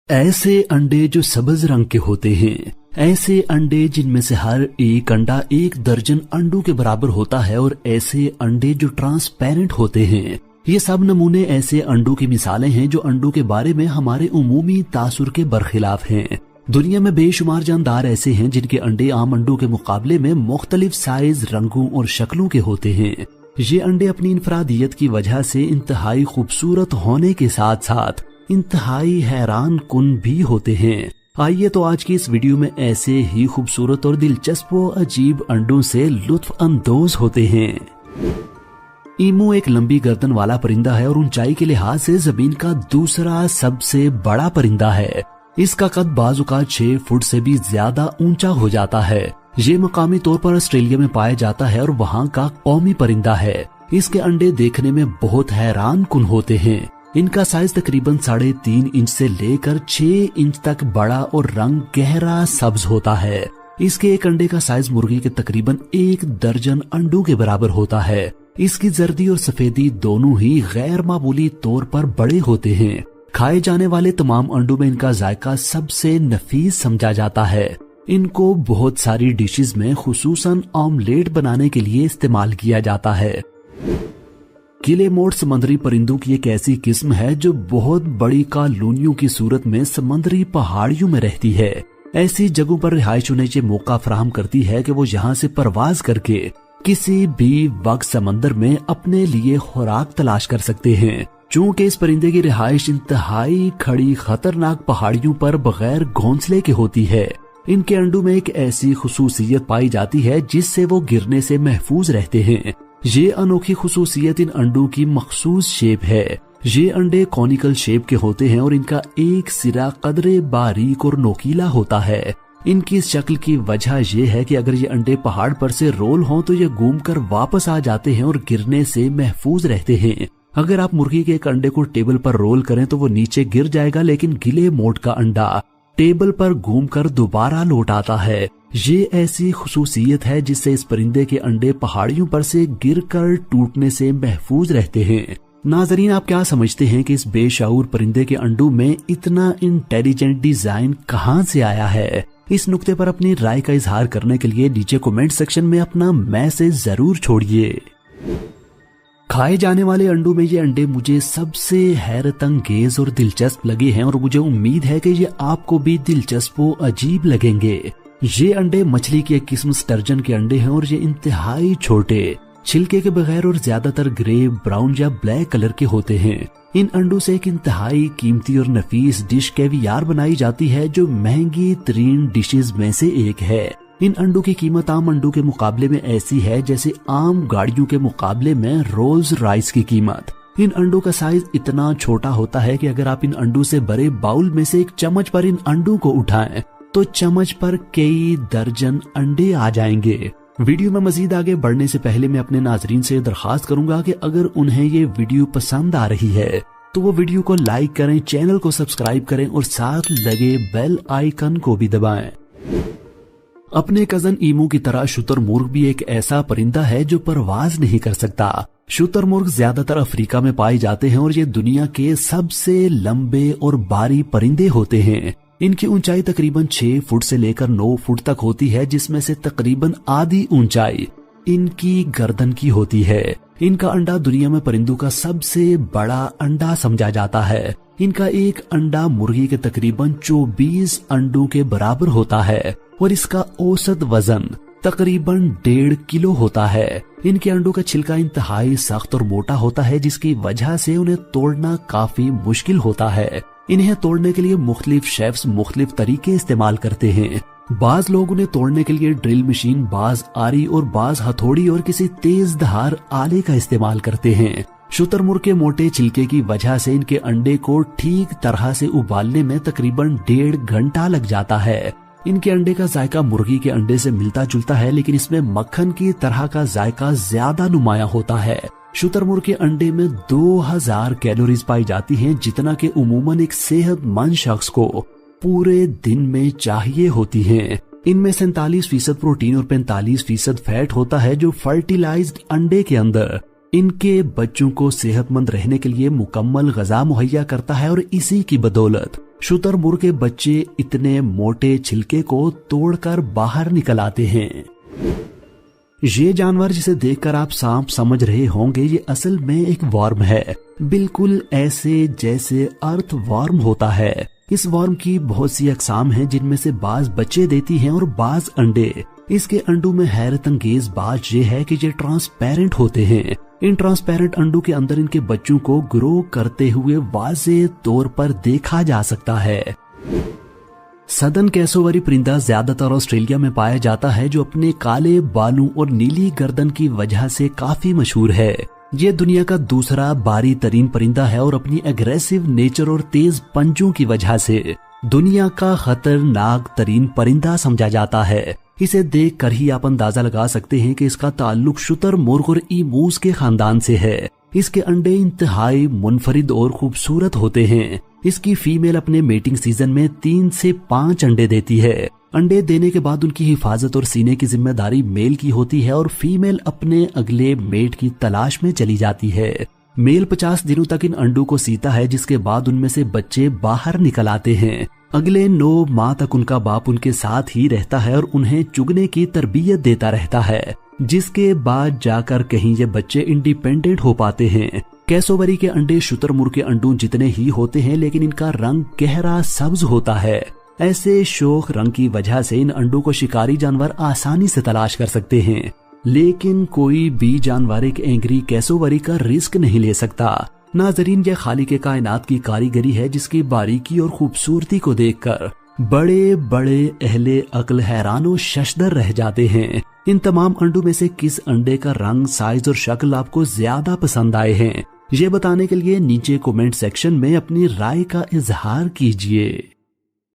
ऐसे अंडे जो सब्ज रंग के होते हैं, ऐसे अंडे जिनमें से हर एक अंडा 1 दर्जन अंडों के बराबर होता है, और ऐसे अंडे जो ट्रांसपेरेंट होते हैं। ये सब नमूने ऐसे अंडों की मिसालें हैं जो अंडों के बारे में हमारे उमूमी तासुर के बरखिलाफ हैं। दुनिया में बेशुमार जानदार ऐसे हैं जिनके अंडे आम अंडों के मुकाबले में मुख्तलिफ साइज, रंगों और शक्लों के होते हैं। ये अंडे अपनी इनफरादियत की वजह से इंतहाई खूबसूरत होने के साथ साथ इंतहाई हैरान कुन भी होते हैं। आइए तो आज की इस वीडियो में ऐसे ही खूबसूरत और दिलचस्प व अजीब अंडों से लुत्फ अंदोज होते हैं। ईमू एक लंबी गर्दन वाला परिंदा है और ऊंचाई के लिहाज से जमीन का दूसरा सबसे बड़ा परिंदा है। इसका कद बाजुकात 6 फुट से भी ज्यादा ऊंचा हो जाता है। ये मकामी तौर पर ऑस्ट्रेलिया में पाया जाता है और वहाँ का कौमी परिंदा है। इसके अंडे देखने में बहुत हैरान कुन होते हैं। इनका साइज तकरीबन 3.5 इंच से लेकर 6 इंच तक बड़ा और रंग गहरा सब्ज होता है। इसके एक अंडे का साइज मुर्गी के तकरीबन 1 दर्जन अंडों के बराबर होता है। इसकी जर्दी और सफेदी दोनों ही गैर मामूली तौर पर बड़े होते हैं। खाए जाने वाले तमाम अंडों में इनका जायका सबसे नफीस समझा जाता है। इनको बहुत सारी डिशेस में खुसूसन ऑमलेट बनाने के लिए इस्तेमाल किया जाता है। गिलेमोट समुद्री परिंदों की एक ऐसी किस्म है जो बहुत बड़ी कॉलोनियों की सूरत में समुद्री पहाड़ियों में रहती है। ऐसी जगहों पर रिहाइश होने से मौका फराहम करती है कि वो यहाँ से परवाज करके किसी भी वक्त समंदर में अपने लिए खुराक तलाश कर सकते हैं। चूंकि इस परिंदे की रिहाइश इंतहाई खड़ी खतरनाक पहाड़ियों पर बगैर घोंसले के होती है, इनके अंडों में एक ऐसी खुसूसियत पाई जाती है जिससे वो गिरने से महफूज रहते हैं। ये अनोखी खुसूसियत इन अंडों की मखसूस शेप है। ये अंडे कॉनिकल शेप के होते हैं और इनका एक सिरा कदरे बारीक और नोकीला होता है। इनकी शक्ल की वजह यह है कि अगर ये अंडे पहाड़ पर से रोल हों तो ये घूमकर वापस आ जाते हैं और गिरने से महफूज रहते हैं। अगर आप मुर्गी के एक अंडे को टेबल पर रोल करें तो वो नीचे गिर जाएगा, लेकिन गिलेमोट का अंडा टेबल पर घूमकर दोबारा लौट आता है। ये ऐसी खुसूसियत है जिससे इस परिंदे के अंडे पहाड़ियों पर से गिरकर टूटने से महफूज रहते हैं। नाजरीन, आप क्या समझते हैं कि इस बेशऊर परिंदे के अंडों में इतना इंटेलिजेंट डिजाइन कहां से आया है? इस नुक्ते पर अपनी राय का इजहार करने के लिए नीचे कमेंट सेक्शन में अपना मैसेज जरूर छोड़िए। खाए जाने वाले अंडों में ये अंडे मुझे सबसे हैरत अंगेज और दिलचस्प लगे हैं और मुझे उम्मीद है कि ये आपको भी दिलचस्प व अजीब लगेंगे। ये अंडे मछली की एक किस्म स्टर्जन के अंडे हैं और ये इंतहाई छोटे, छिलके के बगैर और ज्यादातर ग्रे, ब्राउन या ब्लैक कलर के होते हैं। इन अंडों से एक इंतहाई कीमती और नफीस डिश कैवियार बनाई जाती है जो महंगी तरीन डिशेज में से एक है। इन अंडों की कीमत आम अंडों के मुकाबले में ऐसी है जैसे आम गाड़ियों के मुकाबले में रोल्स राइस की कीमत। इन अंडों का साइज इतना छोटा होता है कि अगर आप इन अंडों से भरे बाउल में से एक चम्मच पर इन अंडों को उठाएं तो चम्मच पर कई दर्जन अंडे आ जाएंगे। वीडियो में मजीद आगे बढ़ने से पहले मैं अपने नाजरीन से दरखास्त करूंगा कि अगर उन्हें ये वीडियो पसंद आ रही है तो वो वीडियो को लाइक करें, चैनल को सब्सक्राइब करें और साथ लगे बेल आइकन को भी दबाएं। अपने कजन ईमू की तरह शुतुरमुर्ग भी एक ऐसा परिंदा है जो परवाज नहीं कर सकता। शुतुरमुर्ग ज्यादातर अफ्रीका में पाए जाते हैं और ये दुनिया के सबसे लंबे और भारी परिंदे होते हैं। इनकी ऊंचाई तकरीबन 6 फुट से लेकर 9 फुट तक होती है, जिसमें से तकरीबन आधी ऊंचाई इनकी गर्दन की होती है। इनका अंडा दुनिया में परिंदों का सबसे बड़ा अंडा समझा जाता है। इनका एक अंडा मुर्गी के तकरीबन 24 अंडों के बराबर होता है और इसका औसत वजन तकरीबन 1.5 किलो होता है। इनके अंडों का छिलका इंतहाई सख्त और मोटा होता है, जिसकी वजह से उन्हें तोड़ना काफी मुश्किल होता है। इन्हें तोड़ने के लिए मुख्तलिफ शेफ्स मुख्तलिफ तरीके इस्तेमाल करते हैं। बाज लोग उन्हें तोड़ने के लिए ड्रिल मशीन, बाज आरी और बाज हथौड़ी और किसी तेज धार आले का इस्तेमाल करते हैं। शुतुरमुर्ग के मोटे छिलके की वजह से इनके अंडे को ठीक तरह से उबालने में तकरीबन 1.5 घंटा लग जाता है। इनके अंडे का जायका मुर्गी के अंडे से मिलता जुलता है, लेकिन इसमें मक्खन की तरह का जायका ज्यादा नुमाया होता है। शुतुरमुर्ग के अंडे में 2000 कैलोरीज पाई जाती हैं, जितना कि उमूमन एक सेहतमंद शख्स को पूरे दिन में चाहिए होती हैं। इनमें 47% प्रोटीन और 45% फैट होता है जो फर्टिलाइज्ड अंडे के अंदर इनके बच्चों को सेहतमंद रहने के लिए मुकम्मल गजा मुहैया करता है और इसी की बदौलत शुतुरमुर्ग के बच्चे इतने मोटे छिलके को तोड़कर बाहर निकल आते हैं। ये जानवर जिसे देखकर आप सांप समझ रहे होंगे, ये असल में एक वर्म है, बिल्कुल ऐसे जैसे अर्थ वर्म होता है। इस वर्म की बहुत सी अकसाम हैं, जिनमें से बाज बच्चे देती हैं और बाज अंडे। इसके अंडों में हैरत अंगेज बात यह है कि ये ट्रांसपेरेंट होते हैं। इन ट्रांसपेरेंट अंडों के अंदर इनके बच्चों को ग्रो करते हुए वाज़ेह तौर पर देखा जा सकता है। सदर्न कैसोवरी परिंदा ज्यादातर ऑस्ट्रेलिया में पाया जाता है, जो अपने काले बालों और नीली गर्दन की वजह से काफी मशहूर है। ये दुनिया का दूसरा बारी तरीन परिंदा है और अपनी एग्रेसिव नेचर और तेज पंजों की वजह से दुनिया का खतरनाक तरीन परिंदा समझा जाता है। इसे देख कर ही आप अंदाजा लगा सकते हैं कि इसका ताल्लुक शुतुरमुर्ग और ईमूस के खानदान से है। इसके अंडे इंतहाई मुनफरिद और खूबसूरत होते हैं। इसकी फीमेल अपने मेटिंग सीजन में 3 से 5 अंडे देती है। अंडे देने के बाद उनकी हिफाजत और सीने की जिम्मेदारी मेल की होती है और फीमेल अपने अगले मेट की तलाश में चली जाती है। मेल 50 दिनों तक इन अंडों को सीता है, जिसके बाद उनमें से बच्चे बाहर निकल आते हैं। अगले 9 माह तक उनका बाप उनके साथ ही रहता है और उन्हें चुगने की तरबियत देता रहता है, जिसके बाद जाकर कहीं ये बच्चे इंडिपेंडेंट हो पाते हैं। कैसोवरी के अंडे शुतुरमुर्ग के अंडों जितने ही होते हैं, लेकिन इनका रंग गहरा सब्ज होता है। ऐसे शोख रंग की वजह से इन अंडों को शिकारी जानवर आसानी से तलाश कर सकते हैं, लेकिन कोई भी जानवर एक एंग्री कैसोवरी का रिस्क नहीं ले सकता। नाजरीन, यह खालिक कायनात की कारीगरी है, जिसकी बारीकी और खूबसूरती को देखकर बड़े बड़े अहले अक्ल हैरानो शशदर रह जाते हैं। इन तमाम अंडों में से किस अंडे का रंग, साइज और शक्ल आपको ज्यादा पसंद आए हैं, ये बताने के लिए नीचे कमेंट सेक्शन में अपनी राय का इजहार कीजिए।